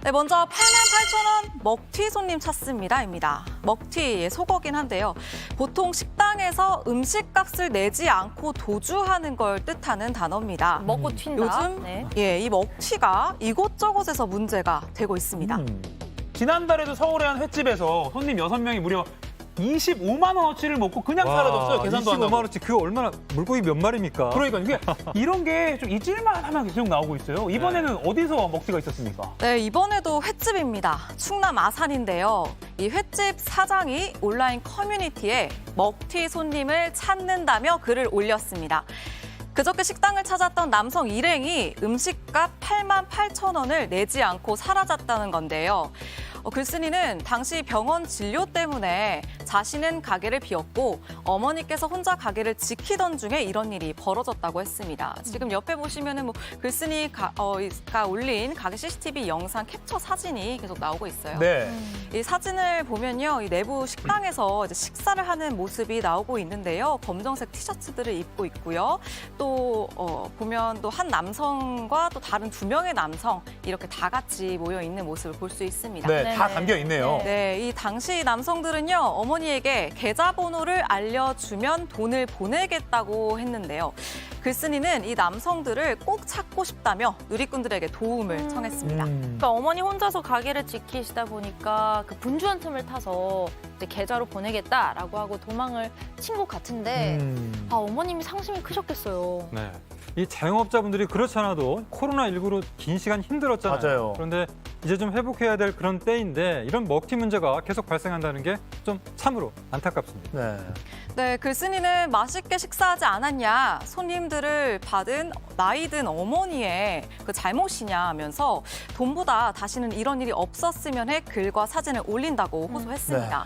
네, 먼저 88,000원 먹튀 손님 찾습니다입니다. 먹튀 속어긴 한데요. 보통 식당에서 음식값을 내지 않고 도주하는 걸 뜻하는 단어입니다. 먹고 튄다. 요즘 이 먹튀가 이곳저곳에서 문제가 되고 있습니다. 지난달에도 서울의 한 횟집에서 손님 6명이 무려 25만 원어치를 먹고 그냥 사라졌어요. 계산도 안 25만 하고. 원어치 그 얼마나 물고기 몇 마리입니까? 그러니까 이게 이런 게 좀 잊을만 하면 계속 나오고 있어요. 이번에는 어디서 먹튀가 있었습니까? 네, 이번에도 횟집입니다. 충남 아산인데요. 이 횟집 사장이 온라인 커뮤니티에 먹튀 손님을 찾는다며 글을 올렸습니다. 그저께 식당을 찾았던 남성 일행이 음식값 88,000원을 내지 않고 사라졌다는 건데요. 글쓴이는 당시 병원 진료 때문에 자신은 가게를 비웠고 어머니께서 혼자 가게를 지키던 중에 이런 일이 벌어졌다고 했습니다. 지금 옆에 보시면은 뭐 글쓴이가 올린 가게 CCTV 영상 캡처 사진이 계속 나오고 있어요. 네. 이 사진을 보면요, 이 내부 식당에서 이제 식사를 하는 모습이 나오고 있는데요. 검정색 티셔츠들을 입고 있고요. 또 보면 또 한 남성과 또 다른 2명의 남성 이렇게 다 같이 모여 있는 모습을 볼 수 있습니다. 네, 다 담겨 있네요. 네, 이 당시 남성들은요, 어머니에게 계좌번호를 알려주면 돈을 보내겠다고 했는데요. 글쓴이는 이 남성들을 꼭 찾고 싶다며 누리꾼들에게 도움을 청했습니다. 그러니까 어머니 혼자서 가게를 지키시다 보니까 그 분주한 틈을 타서 이제 계좌로 보내겠다라고 하고 도망을 친 것 같은데 아, 어머님이 상심이 크셨겠어요. 네. 이 자영업자분들이 그렇지 않아도 코로나19로 긴 시간 힘들었잖아요. 맞아요. 그런데 이제 좀 회복해야 될 그런 때인데 이런 먹튀 문제가 계속 발생한다는 게 좀 참으로 안타깝습니다. 네. 네, 글쓴이는 맛있게 식사하지 않았냐, 손님들을 받은 나이 든 어머니의 그 잘못이냐 하면서 돈보다 다시는 이런 일이 없었으면 해 글과 사진을 올린다고 호소했습니다.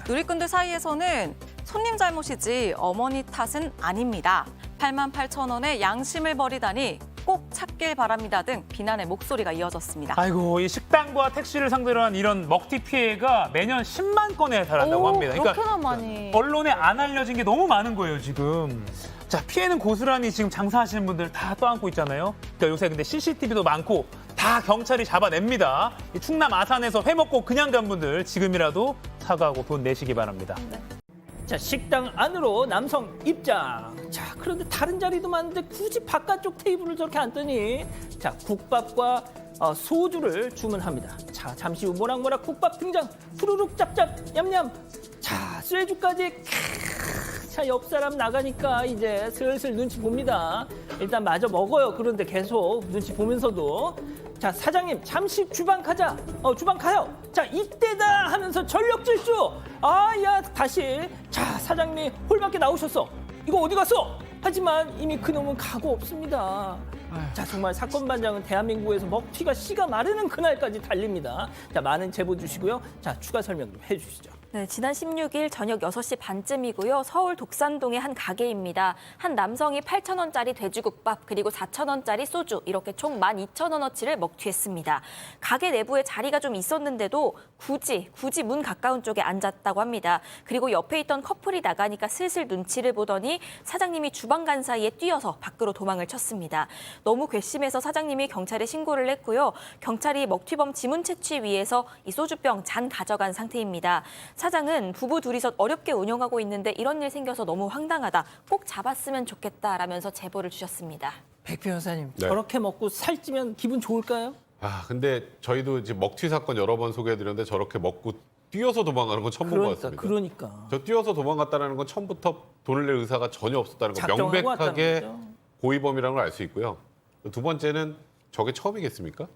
누리꾼들 사이에서는 손님 잘못이지 어머니 탓은 아닙니다. 88,000원에 양심을 버리다니 꼭 찾길 바랍니다 등 비난의 목소리가 이어졌습니다. 아이고, 이 식당과 택시를 상대로 한 이런 먹튀 피해가 매년 10만 건에 달한다고 합니다. 그렇게나 많이. 언론에 안 알려진 게 너무 많은 거예요, 지금. 자, 피해는 고스란히 지금 장사하시는 분들 다 떠안고 있잖아요. 그러니까 요새 근데 CCTV도 많고 다 경찰이 잡아냅니다. 이 충남 아산에서 회 먹고 그냥 간 분들 지금이라도 사과하고 돈 내시기 바랍니다. 자, 식당 안으로 남성 입장. 자, 그런데 다른 자리도 많은데 굳이 바깥쪽 테이블을 저렇게 앉더니 자, 국밥과 소주를 주문합니다. 자, 잠시 후 모락모락 국밥 등장. 후루룩 짭짭 냠냠. 자, 쇠주까지. 자, 옆 사람 나가니까 이제 슬슬 눈치 봅니다. 일단 마저 먹어요. 그런데 계속 눈치 보면서도 자, 사장님 잠시 주방 가자. 주방 가요. 자, 이때다 하면서 전력 질주. 아, 야, 다시. 자, 사장님 홀 밖에 나오셨어. 이거 어디 갔어? 하지만 이미 그놈은 가고 없습니다. 자, 정말 사건 반장은 대한민국에서 먹튀가 씨가 마르는 그날까지 달립니다. 자, 많은 제보 주시고요. 자, 추가 설명 좀 해주시죠. 네, 지난 16일 저녁 6시 반쯤이고요. 서울 독산동의 한 가게입니다. 한 남성이 8,000원짜리 돼지국밥 그리고 4,000원짜리 소주 이렇게 총 12,000원어치를 먹튀했습니다. 가게 내부에 자리가 좀 있었는데도 굳이 문 가까운 쪽에 앉았다고 합니다. 그리고 옆에 있던 커플이 나가니까 슬슬 눈치를 보더니 사장님이 주방 간 사이에 뛰어서 밖으로 도망을 쳤습니다. 너무 괘씸해서 사장님이 경찰에 신고를 했고요. 경찰이 먹튀범 지문 채취 위해서 이 소주병 잔 가져간 상태입니다. 사장은 부부 둘이서 어렵게 운영하고 있는데 이런 일 생겨서 너무 황당하다. 꼭 잡았으면 좋겠다라면서 제보를 주셨습니다. 백 변호사님, 네. 저렇게 먹고 살찌면 기분 좋을까요? 근데 저희도 이제 먹튀 사건 여러 번 소개해드렸는데 저렇게 먹고 뛰어서 도망가는 건 처음 본 것 같습니다. 그러니까. 저 뛰어서 도망갔다는 건 처음부터 돈을 낼 의사가 전혀 없었다는 거 작정하고 명백하게 왔다는 거죠. 고의범이라는 걸 알 수 있고요. 두 번째는 저게 처음이겠습니까?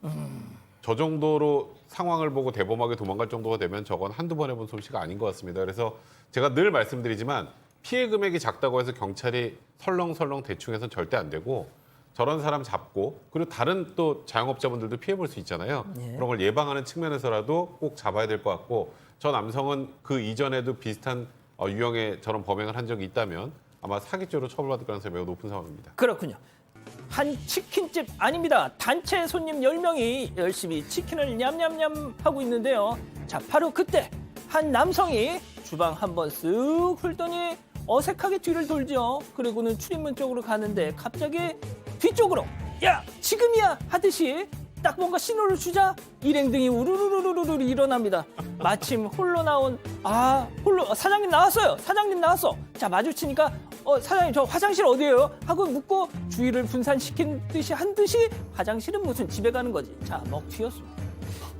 저 정도로 상황을 보고 대범하게 도망갈 정도가 되면 저건 한두 번 해본 솜씨가 아닌 것 같습니다. 그래서 제가 늘 말씀드리지만 피해 금액이 작다고 해서 경찰이 설렁설렁 대충 해서는 절대 안 되고 저런 사람 잡고 그리고 다른 또 자영업자분들도 피해 볼 수 있잖아요. 그런 걸 예방하는 측면에서라도 꼭 잡아야 될 것 같고 저 남성은 그 이전에도 비슷한 유형의 저런 범행을 한 적이 있다면 아마 사기죄로 처벌받을 가능성이 매우 높은 상황입니다. 그렇군요. 한 치킨집 아닙니다. 단체 손님 10명이 열심히 치킨을 냠냠냠 하고 있는데요. 자, 바로 그때 한 남성이 주방 한번 쓱 훑더니 어색하게 뒤를 돌죠. 그리고는 출입문 쪽으로 가는데 갑자기 뒤쪽으로 야, 지금이야 하듯이 딱 뭔가 신호를 주자 일행등이 우르르르르르 일어납니다. 마침 홀로 나온 사장님 나왔어요. 사장님 나왔어. 자 마주치니까 사장님 저 화장실 어디예요? 하고 묻고 주의를 분산시킨 듯이 한 듯이 화장실은 무슨 집에 가는 거지. 자 먹튀였습니다.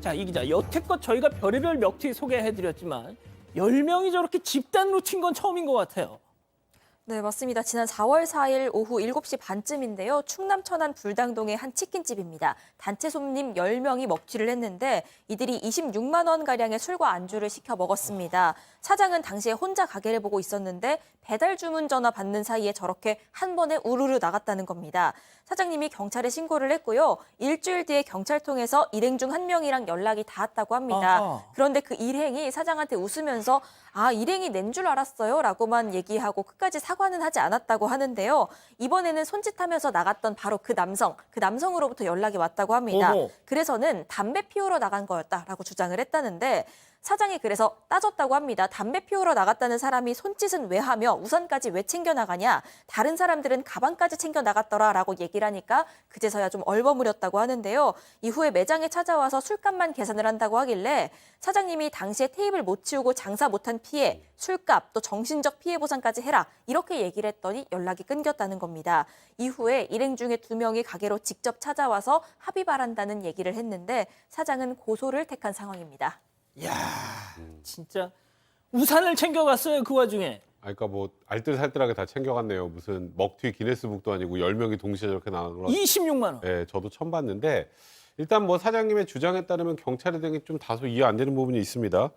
자 이 기자 여태껏 저희가 별의별 먹튀 소개해드렸지만 10명이 저렇게 집단으로 튄 건 처음인 것 같아요. 네, 맞습니다. 지난 4월 4일 오후 7시 반쯤인데요. 충남 천안 불당동의 한 치킨집입니다. 단체 손님 10명이 먹튀를 했는데 이들이 26만 원가량의 술과 안주를 시켜 먹었습니다. 사장은 당시에 혼자 가게를 보고 있었는데 배달 주문 전화 받는 사이에 저렇게 한 번에 우르르 나갔다는 겁니다. 사장님이 경찰에 신고를 했고요. 일주일 뒤에 경찰통에서 일행 중 한 명이랑 연락이 닿았다고 합니다. 아하. 그런데 그 일행이 사장한테 웃으면서 일행이 낸 줄 알았어요 라고만 얘기하고 끝까지 사과는 하지 않았다고 하는데요. 이번에는 손짓하면서 나갔던 바로 그 남성으로부터 연락이 왔다고 합니다. 어머. 그래서는 담배 피우러 나간 거였다라고 주장을 했다는데 사장이 그래서 따졌다고 합니다. 담배 피우러 나갔다는 사람이 손짓은 왜 하며 우산까지 왜 챙겨 나가냐. 다른 사람들은 가방까지 챙겨 나갔더라라고 얘기를 하니까 그제서야 좀 얼버무렸다고 하는데요. 이후에 매장에 찾아와서 술값만 계산을 한다고 하길래 사장님이 당시에 테이블 못 치우고 장사 못한 피해, 술값, 또 정신적 피해 보상까지 해라. 이렇게 얘기를 했더니 연락이 끊겼다는 겁니다. 이후에 일행 중에 2명이 가게로 직접 찾아와서 합의 바란다는 얘기를 했는데 사장은 고소를 택한 상황입니다. 이야 진짜 우산을 챙겨갔어요 그 와중에. 그러니까 뭐 알뜰살뜰하게 다 챙겨갔네요. 무슨 먹튀 기네스북도 아니고 10명이 동시에 저렇게 나간 걸 26만 원. 네, 저도 처음 봤는데 일단 뭐 사장님의 주장에 따르면 경찰에 대한 게 좀 다소 이해 안 되는 부분이 있습니다.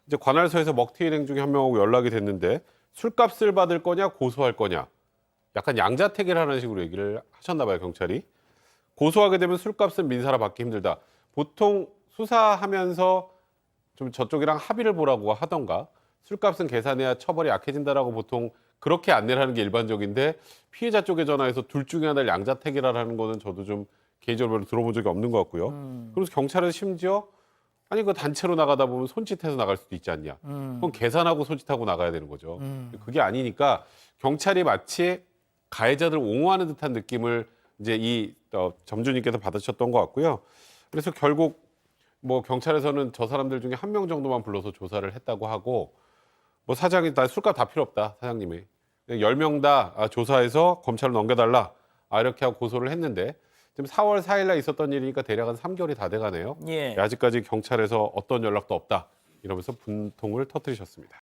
이제 관할서에서 먹튀 일행 중에 한 명하고 연락이 됐는데 술값을 받을 거냐 고소할 거냐 약간 양자택일 하는 식으로 얘기를 하셨나 봐요 경찰이. 고소하게 되면 술값은 민사라 받기 힘들다. 보통 수사하면서 좀 저쪽이랑 합의를 보라고 하던가 술값은 계산해야 처벌이 약해진다라고 보통 그렇게 안내를 하는 게 일반적인데 피해자 쪽에 전화해서 둘 중에 하나를 양자택일하라는 거는 저도 좀 개인적으로 들어본 적이 없는 것 같고요. 그래서 경찰은 심지어 아니 그 단체로 나가다 보면 손짓해서 나갈 수도 있지 않냐. 그건 계산하고 손짓하고 나가야 되는 거죠. 그게 아니니까 경찰이 마치 가해자들 옹호하는 듯한 느낌을 이제 이 점주님께서 받으셨던 것 같고요. 그래서 결국 뭐 경찰에서는 저 사람들 중에 한 명 정도만 불러서 조사를 했다고 하고 뭐 사장이 나 술값 다 필요 없다 사장님이 10명 다 조사해서 검찰로 넘겨달라 이렇게 하고 고소를 했는데 지금 4월 4일 날 있었던 일이니까 대략 한 3개월이 다 돼가네요. 예. 아직까지 경찰에서 어떤 연락도 없다 이러면서 분통을 터뜨리셨습니다.